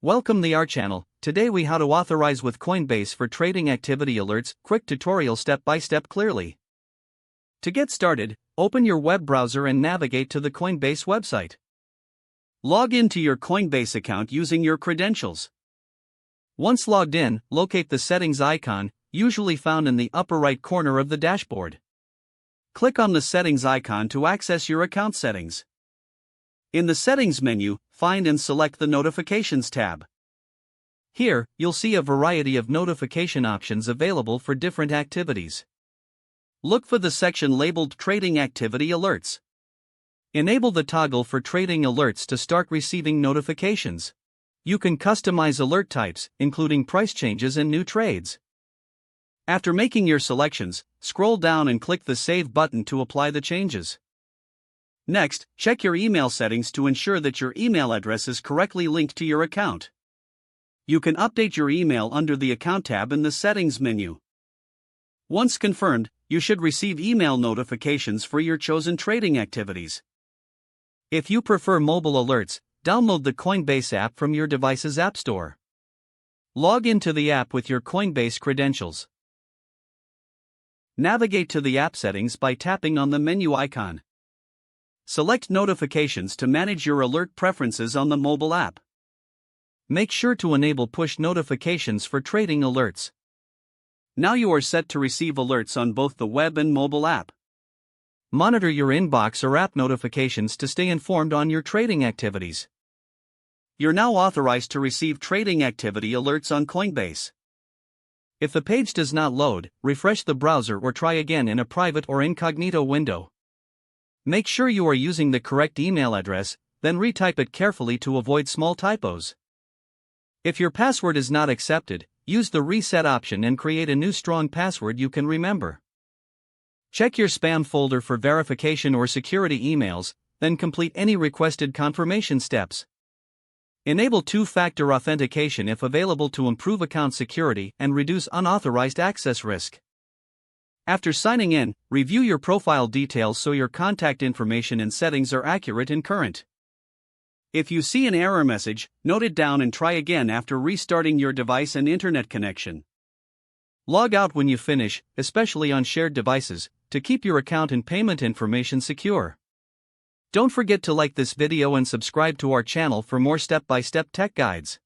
Welcome to our channel. Today we how to authorize with Coinbase for trading activity alerts. Quick tutorial step by step clearly. To get started, open your web browser and navigate to the Coinbase website. Log into your Coinbase account using your credentials. Once logged in, locate the settings icon, usually found in the upper right corner of the dashboard. Click on the settings icon to access your account settings. In the Settings menu, find and select the Notifications tab. Here, you'll see a variety of notification options available for different activities. Look for the section labeled Trading Activity Alerts. Enable the toggle for trading alerts to start receiving notifications. You can customize alert types, including price changes and new trades. After making your selections, scroll down and click the Save button to apply the changes. Next, check your email settings to ensure that your email address is correctly linked to your account. You can update your email under the Account tab in the Settings menu. Once confirmed, you should receive email notifications for your chosen trading activities. If you prefer mobile alerts, download the Coinbase app from your device's App Store. Log into the app with your Coinbase credentials. Navigate to the app settings by tapping on the menu icon. Select Notifications to manage your alert preferences on the mobile app. Make sure to enable push notifications for trading alerts. Now you are set to receive alerts on both the web and mobile app. Monitor your inbox or app notifications to stay informed on your trading activities. You're now authorized to receive trading activity alerts on Coinbase. If the page does not load, refresh the browser or try again in a private or incognito window. Make sure you are using the correct email address, then retype it carefully to avoid small typos. If your password is not accepted, use the reset option and create a new strong password you can remember. Check your spam folder for verification or security emails, then complete any requested confirmation steps. Enable two-factor authentication if available to improve account security and reduce unauthorized access risk. After signing in, review your profile details so your contact information and settings are accurate and current. If you see an error message, note it down and try again after restarting your device and internet connection. Log out when you finish, especially on shared devices, to keep your account and payment information secure. Don't forget to like this video and subscribe to our channel for more step-by-step tech guides.